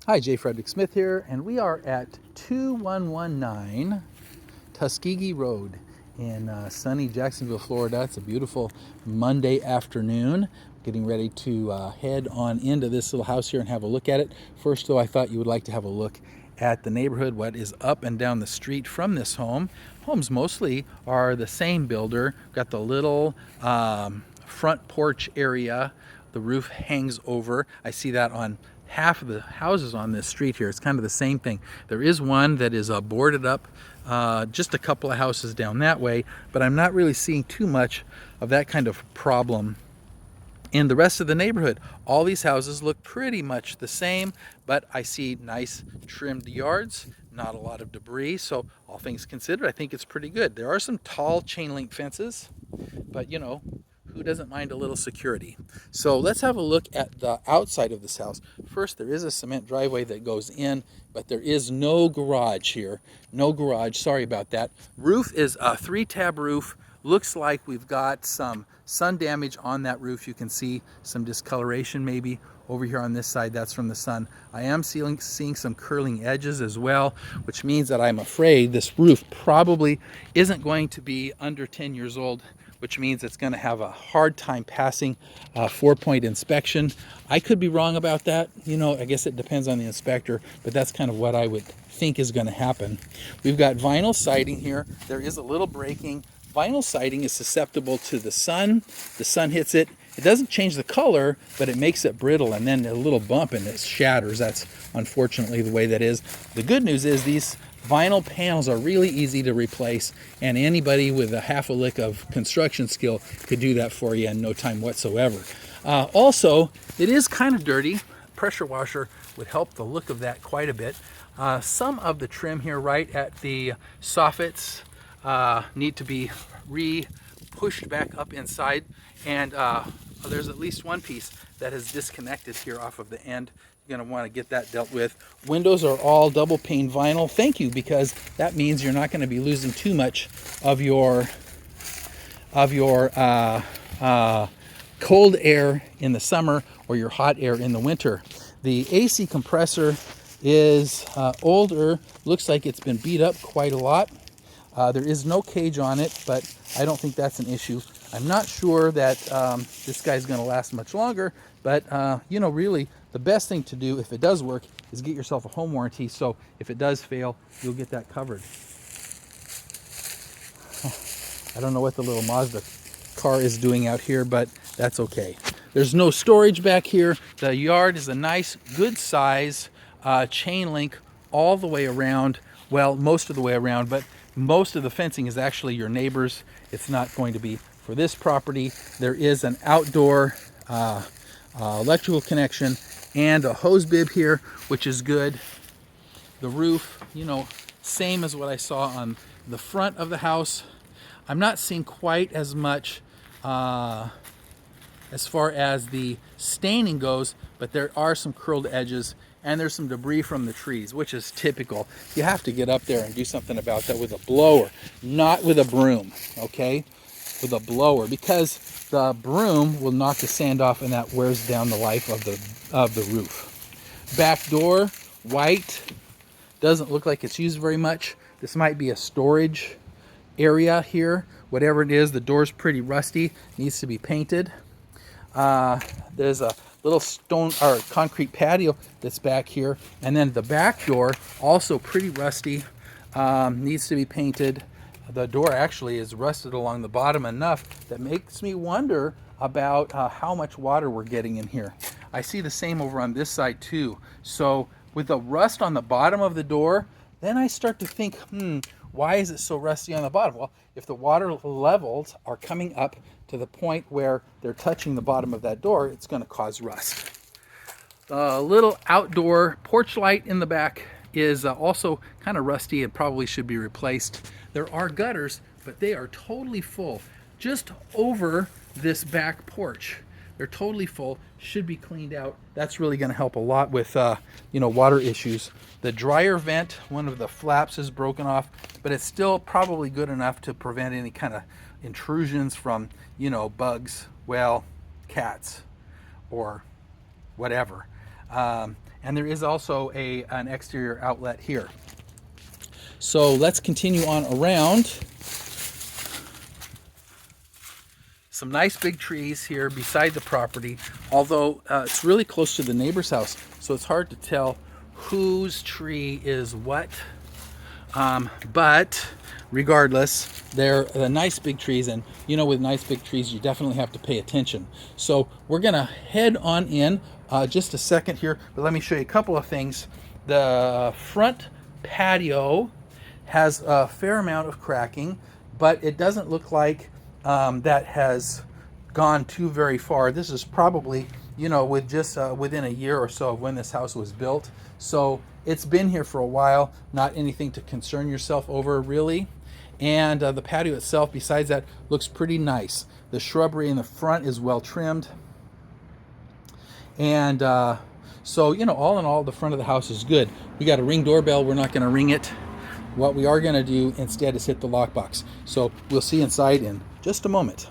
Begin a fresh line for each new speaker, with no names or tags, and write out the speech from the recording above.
Hi, J. Frederick Smith here, and we are at 2119 Tuskegee Road in sunny Jacksonville, Florida. It's a beautiful Monday afternoon. Getting ready to head on into this little house here and have a look at it. First, though, I thought you would like to have a look at the neighborhood, what is up and down the street from this home. Homes mostly are the same builder. Got the little front porch area. The roof hangs over. I see that on half of the houses on this street here. It's kind of the same thing. There is one that is boarded up, just a couple of houses down that way, but I'm not really seeing too much of that kind of problem in the rest of the neighborhood. All these houses look pretty much the same, but I see nice trimmed yards, not a lot of debris. So all things considered, I think it's pretty good. There are some tall chain link fences, but you know, who doesn't mind a little security? So let's have a look at the outside of this house. First, there is a cement driveway that goes in, but there is no garage here. No garage, sorry about that. Roof is a 3-tab roof. Looks like we've got some sun damage on that roof. You can see some discoloration maybe over here on this side. That's from the sun. I am seeing some curling edges as well, which means that I'm afraid this roof probably isn't going to be under 10 years old, which means it's going to have a hard time passing a 4-point inspection. I could be wrong about that. You know, I guess it depends on the inspector, but that's kind of what I would think is going to happen. We've got vinyl siding here. There is a little breaking. Vinyl siding is susceptible to the sun. The sun hits it. It doesn't change the color, but it makes it brittle, and then a little bump and it shatters. That's unfortunately the way that is. The good news is these vinyl panels are really easy to replace, and anybody with a half a lick of construction skill could do that for you in no time whatsoever. Also, it is kind of dirty. Pressure washer would help the look of that quite a bit. Some of the trim here right at the soffits need to be pushed back up inside, and there's at least one piece that is disconnected here off of the end. You're going to want to get that dealt with. Windows are all double pane vinyl. Thank you, because that means you're not going to be losing too much of your cold air in the summer or your hot air in the winter. The AC compressor is older. Looks like it's been beat up quite a lot. There is no cage on it, but I don't think that's an issue. I'm not sure that this guy's going to last much longer, but you know, really, the best thing to do if it does work is get yourself a home warranty, so if it does fail, you'll get that covered. I don't know what the little Mazda car is doing out here, but that's okay. There's no storage back here. The yard is a nice, good size chain link all the way around. Well, most of the way around, but most of the fencing is actually your neighbor's. It's not going to be for this property. There is an outdoor electrical connection and a hose bib here, which is good. The roof, you know, same as what I saw on the front of the house. I'm not seeing quite as much as far as the staining goes, but there are some curled edges and there's some debris from the trees, which is typical. You have to get up there and do something about that with a blower, not with a broom, okay? With a blower, because the broom will knock the sand off and that wears down the life of the roof. Back door, white, doesn't look like it's used very much. This might be a storage area here. Whatever it is, the door's pretty rusty, needs to be painted. There's a little stone or concrete patio that's back here, and then the back door also pretty rusty, needs to be painted. The door actually is rusted along the bottom enough that makes me wonder about how much water we're getting in here. I see the same over on this side too. So with the rust on the bottom of the door, then I start to think, why is it so rusty on the bottom? Well, if the water levels are coming up to the point where they're touching the bottom of that door, it's going to cause rust. The little outdoor porch light in the back is also kind of rusty and probably should be replaced. There are gutters, but they are totally full just over this back porch. They're totally full, should be cleaned out. That's really going to help a lot with you know, water issues. The dryer vent, one of the flaps is broken off, but it's still probably good enough to prevent any kind of intrusions from, you know, bugs, well, cats or whatever. And And there is also an exterior outlet here. So let's continue on around. Some nice big trees here beside the property, although it's really close to the neighbor's house, so it's hard to tell whose tree is what. But regardless, they're nice big trees, and you know, with nice big trees, you definitely have to pay attention. So we're gonna head on in just a second here, but let me show you a couple of things. The front patio has a fair amount of cracking, but it doesn't look like that has gone too very far. This is probably, you know, with just within a year or so of when this house was built. So it's been here for a while, not anything to concern yourself over really. And the patio itself, besides that, looks pretty nice. The shrubbery in the front is well trimmed. And so, you know, all in all, the front of the house is good. We got a Ring doorbell. We're not going to ring it. What we are going to do instead is hit the lockbox. So we'll see inside in just a moment.